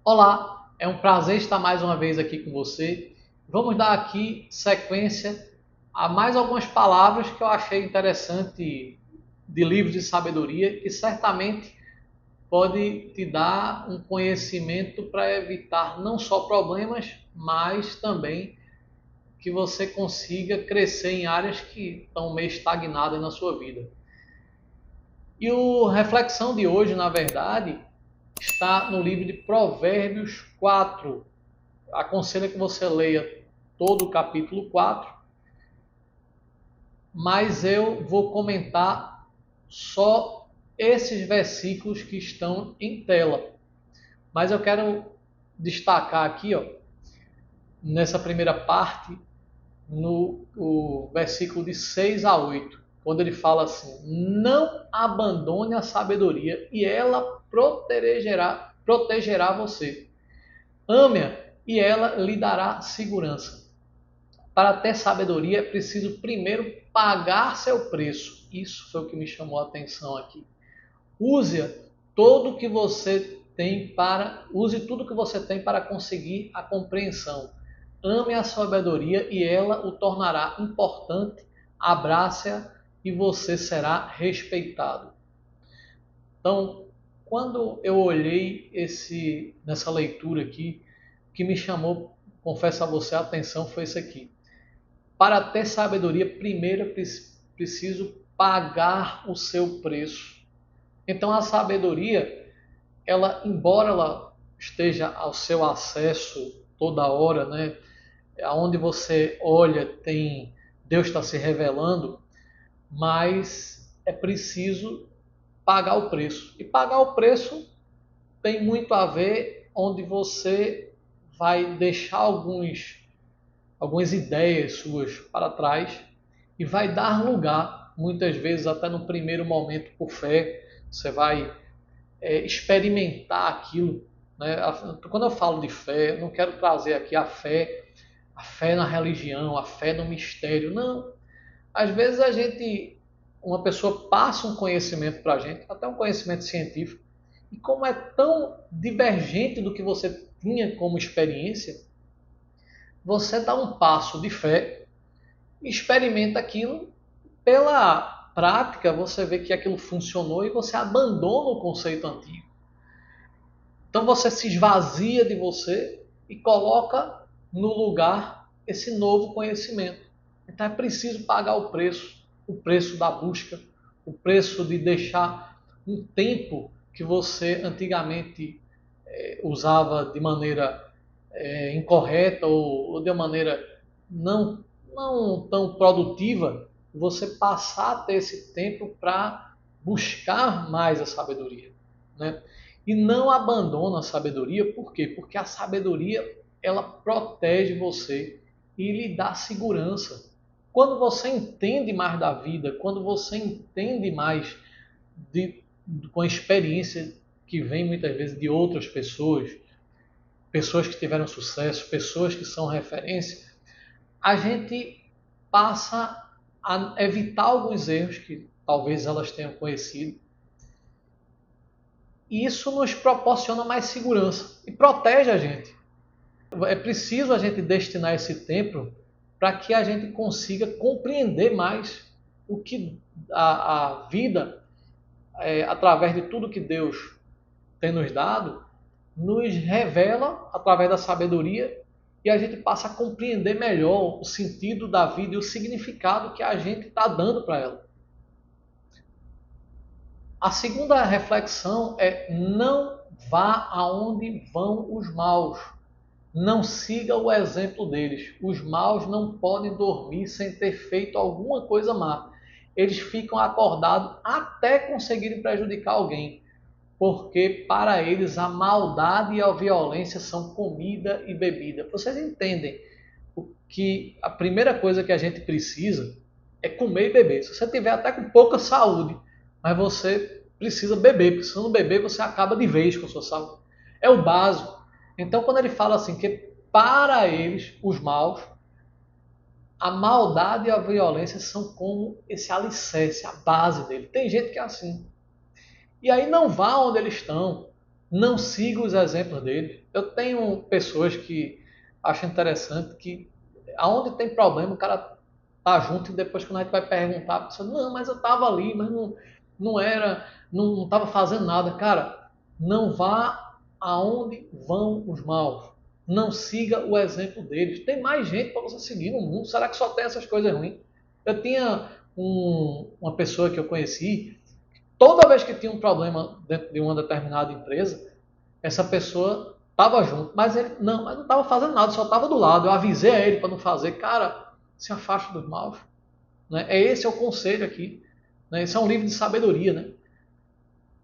Olá, é um prazer estar mais uma vez aqui com você. Vamos dar aqui sequência a mais algumas palavras que eu achei interessante de livros de sabedoria que certamente pode te dar um conhecimento para evitar não só problemas, mas também que você consiga crescer em áreas que estão meio estagnadas na sua vida. E a reflexão de hoje, na verdade, está no livro de Provérbios 4. Aconselho que você leia todo o capítulo 4, mas eu vou comentar só esses versículos que estão em tela. Mas eu quero destacar aqui, ó, nessa primeira parte, no o versículo de 6 a 8, quando ele fala assim: não abandone a sabedoria e ela protegerá você. Ame-a e ela lhe dará segurança. Para ter sabedoria é preciso primeiro pagar seu preço. Isso foi o que me chamou a atenção aqui. Use todo que você tem para use tudo que você tem para conseguir a compreensão. Ame a sabedoria e ela o tornará importante. Abrace-a e você será respeitado. Então, quando eu olhei nessa leitura aqui, o que me chamou, confesso a você, a atenção foi isso aqui. Para ter sabedoria, primeiro preciso pagar o seu preço. Então a sabedoria, embora ela esteja ao seu acesso toda hora, né? Aonde você olha, Deus está se revelando, mas é preciso pagar o preço. E pagar o preço tem muito a ver onde você vai deixar algumas ideias suas para trás e vai dar lugar, muitas vezes até no primeiro momento por fé, você vai experimentar aquilo. Né? Quando eu falo de fé, eu não quero trazer aqui a fé na religião, a fé no mistério, não. Às vezes uma pessoa passa um conhecimento para a gente, até um conhecimento científico, e como é tão divergente do que você tinha como experiência, você dá um passo de fé, experimenta aquilo, pela prática você vê que aquilo funcionou e você abandona o conceito antigo. Então você se esvazia de você e coloca no lugar esse novo conhecimento. Então é preciso pagar o preço da busca, o preço de deixar um tempo que você antigamente usava de maneira incorreta ou de maneira não, não tão produtiva, você passar a ter esse tempo para buscar mais a sabedoria. Né? E não abandona a sabedoria, por quê? Porque a sabedoria ela protege você e lhe dá segurança. Quando você entende mais da vida, quando você entende mais de, com a experiência que vem muitas vezes de outras pessoas, pessoas que tiveram sucesso, pessoas que são referência, a gente passa a evitar alguns erros que talvez elas tenham conhecido. E isso nos proporciona mais segurança e protege a gente. É preciso a gente destinar esse tempo para que a gente consiga compreender mais o que a vida, através de tudo que Deus tem nos dado, nos revela através da sabedoria e a gente passa a compreender melhor o sentido da vida e o significado que a gente está dando para ela. A segunda reflexão é: não vá aonde vão os maus. Não siga o exemplo deles. Os maus não podem dormir sem ter feito alguma coisa má. Eles ficam acordados até conseguirem prejudicar alguém, porque para eles a maldade e a violência são comida e bebida. Vocês entendem que a primeira coisa que a gente precisa é comer e beber. Se você tiver até com pouca saúde, mas você precisa beber, porque se não beber você acaba de vez com a sua saúde. É o básico. Então quando ele fala assim que para eles, os maus, a maldade e a violência são como esse alicerce, a base dele. Tem gente que é assim. E aí não vá onde eles estão. Não siga os exemplos deles. Eu tenho pessoas que acham interessante que aonde tem problema o cara tá junto e depois quando a gente vai perguntar, a pessoa, não, mas eu tava ali, mas não era, não tava fazendo nada. Cara, não vá aonde vão os maus. Não siga o exemplo deles. Tem mais gente para você seguir no mundo. Será que só tem essas coisas ruins? Eu tinha uma pessoa que eu conheci, toda vez que tinha um problema dentro de uma determinada empresa, essa pessoa estava junto, mas ele não estava fazendo nada, só estava do lado. Eu avisei a ele para não fazer. Cara, se afaste dos maus. Né? Esse é o conselho aqui. Né? Esse é um livro de sabedoria. Né?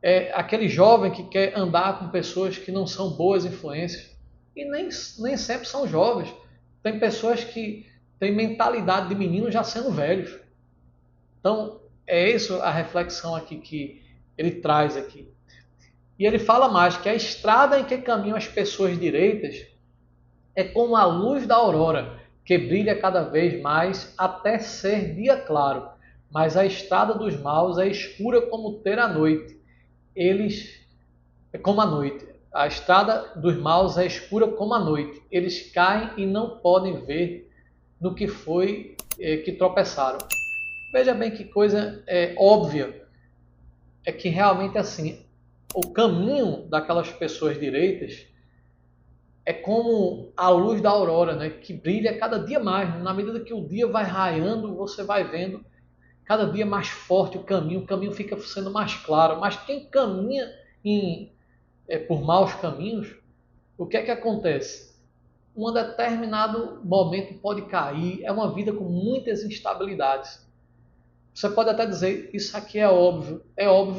É aquele jovem que quer andar com pessoas que não são boas influências. E nem sempre são jovens. Tem pessoas que têm mentalidade de menino já sendo velhos. Então, é isso a reflexão aqui que ele traz aqui. E ele fala mais que a estrada em que caminham as pessoas direitas é como a luz da aurora, que brilha cada vez mais até ser dia claro. Mas a estrada dos maus é escura como ter a noite. Eles é como a noite. A estrada dos maus é escura como a noite. Eles caem e não podem ver no que foi que tropeçaram. Veja bem que coisa óbvia. É que realmente assim, o caminho daquelas pessoas direitas é como a luz da aurora, né, que brilha cada dia mais. Na medida que o dia vai raiando, você vai vendo cada dia mais forte o caminho fica sendo mais claro. Mas quem caminha por maus caminhos, o que é que acontece? Um determinado momento pode cair, é uma vida com muitas instabilidades. Você pode até dizer, isso aqui é óbvio,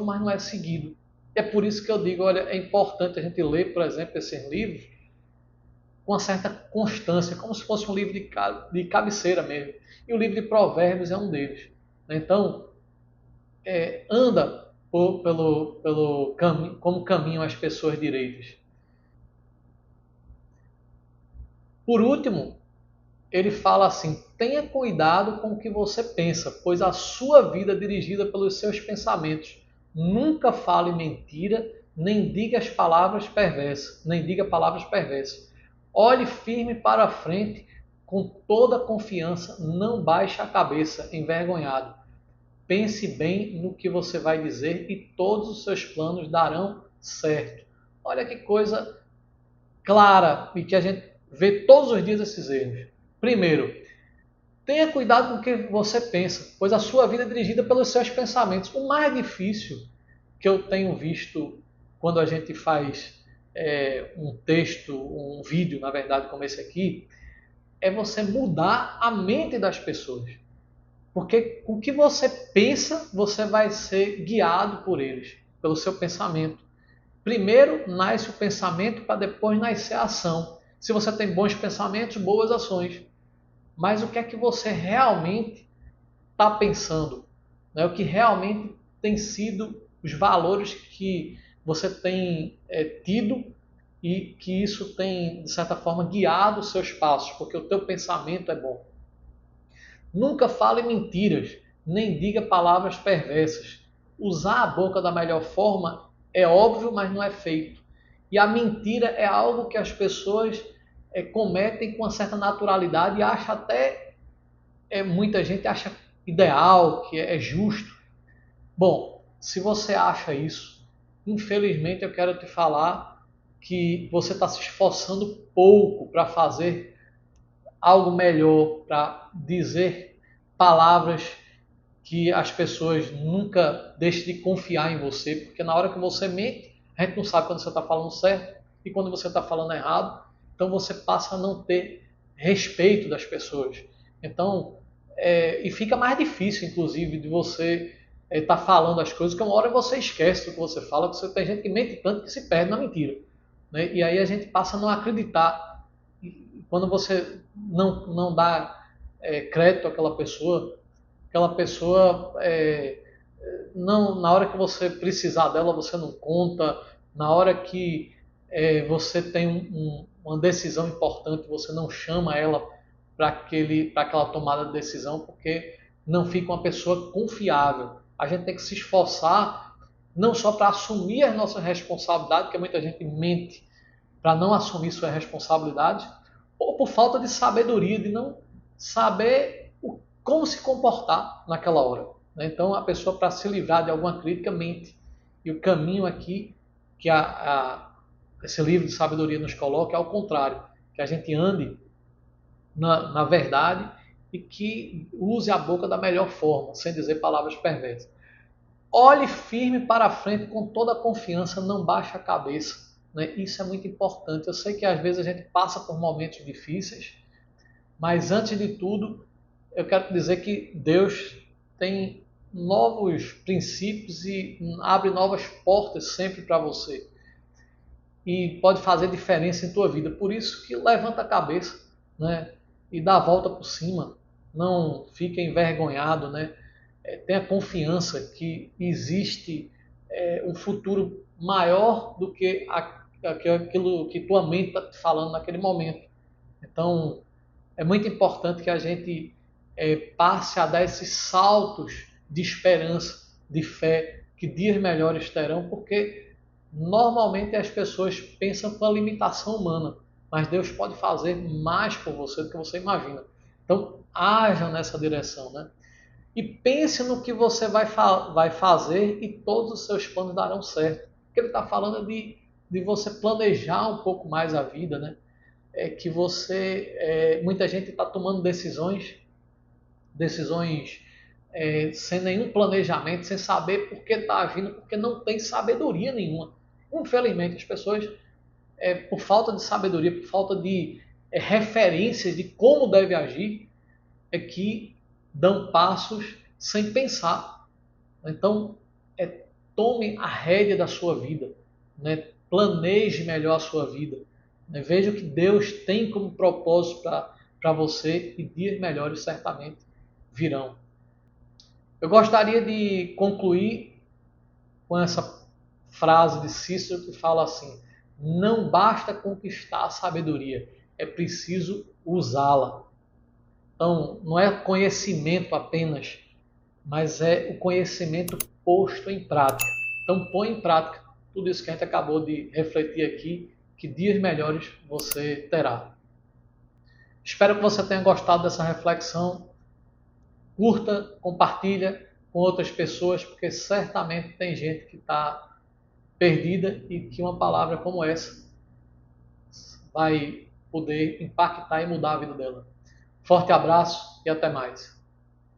mas não é seguido. É por isso que eu digo, olha, é importante a gente ler, por exemplo, esses livros com uma certa constância, como se fosse um livro de cabeceira mesmo. E o livro de Provérbios é um deles. Então, anda pelo caminho, como caminham as pessoas direitas. Por último, ele fala assim: tenha cuidado com o que você pensa, pois a sua vida é dirigida pelos seus pensamentos. Nunca fale mentira, nem diga as palavras perversas, nem diga palavras perversas. Olhe firme para a frente com toda confiança, não baixe a cabeça envergonhado. Pense bem no que você vai dizer e todos os seus planos darão certo. Olha que coisa clara e que a gente vê todos os dias esses erros. Primeiro, tenha cuidado com o que você pensa, pois a sua vida é dirigida pelos seus pensamentos. O mais difícil que eu tenho visto quando a gente faz um texto, um vídeo, na verdade, como esse aqui, é você mudar a mente das pessoas. Porque o que você pensa, você vai ser guiado por eles, pelo seu pensamento. Primeiro nasce o pensamento para depois nascer a ação. Se você tem bons pensamentos, boas ações. Mas o que é que você realmente está pensando? Né? O que realmente tem sido os valores que você tem tido e que isso tem, de certa forma, guiado os seus passos, porque o teu pensamento é bom. Nunca fale mentiras, nem diga palavras perversas. Usar a boca da melhor forma é óbvio, mas não é feito. E a mentira é algo que as pessoas cometem com uma certa naturalidade e acha até, muita gente acha ideal, que é justo. Bom, se você acha isso, infelizmente eu quero te falar que você está se esforçando pouco para fazer algo melhor, para dizer palavras que as pessoas nunca deixem de confiar em você, porque na hora que você mente, a gente não sabe quando você está falando certo e quando você está falando errado, então você passa a não ter respeito das pessoas. Então, e fica mais difícil, inclusive, de você estar falando as coisas, que uma hora você esquece do que você fala, porque você tem gente que mente tanto que se perde na mentira. Né? E aí a gente passa a não acreditar. E quando você não dá crédito àquela pessoa não, na hora que você precisar dela, você não conta, na hora que você tem uma decisão importante, você não chama ela para aquela tomada de decisão, porque não fica uma pessoa confiável. A gente tem que se esforçar não só para assumir as nossas responsabilidades, porque muita gente mente para não assumir suas responsabilidades, ou por falta de sabedoria, de não saber como se comportar naquela hora. Então, a pessoa, para se livrar de alguma crítica, mente. E o caminho aqui que esse livro de sabedoria nos coloca é ao contrário, que a gente ande na verdade e que use a boca da melhor forma, sem dizer palavras perversas. Olhe firme para frente com toda a confiança, não baixe a cabeça. Né? Isso é muito importante. Eu sei que às vezes a gente passa por momentos difíceis, mas antes de tudo, eu quero te dizer que Deus tem novos princípios e abre novas portas sempre para você. E pode fazer diferença em tua vida. Por isso que levanta a cabeça, né? E dá a volta por cima. Não fique envergonhado, né? Tenha confiança que existe um futuro maior do que aquilo que tua mente está te falando naquele momento. Então, é muito importante que a gente passe a dar esses saltos de esperança, de fé, que dias melhores terão, porque normalmente as pessoas pensam com a limitação humana, mas Deus pode fazer mais por você do que você imagina. Então, haja nessa direção, né? E pense no que você vai fazer e todos os seus planos darão certo. O que ele está falando é de você planejar um pouco mais a vida, né? Que muita gente está tomando decisões sem nenhum planejamento, sem saber por que está agindo, porque não tem sabedoria nenhuma. Infelizmente, as pessoas, por falta de sabedoria, por falta de referências de como deve agir, é que dão passos sem pensar. Então, tome a rédea da sua vida, né? Planeje melhor a sua vida. Né? Veja o que Deus tem como propósito para você e dias melhores certamente virão. Eu gostaria de concluir com essa frase de Cícero que fala assim: não basta conquistar a sabedoria, é preciso usá-la. Então, não é conhecimento apenas, mas é o conhecimento posto em prática. Então, põe em prática tudo isso que a gente acabou de refletir aqui, que dias melhores você terá. Espero que você tenha gostado dessa reflexão. Curta, compartilha com outras pessoas, porque certamente tem gente que está perdida e que uma palavra como essa vai poder impactar e mudar a vida dela. Forte abraço e até mais.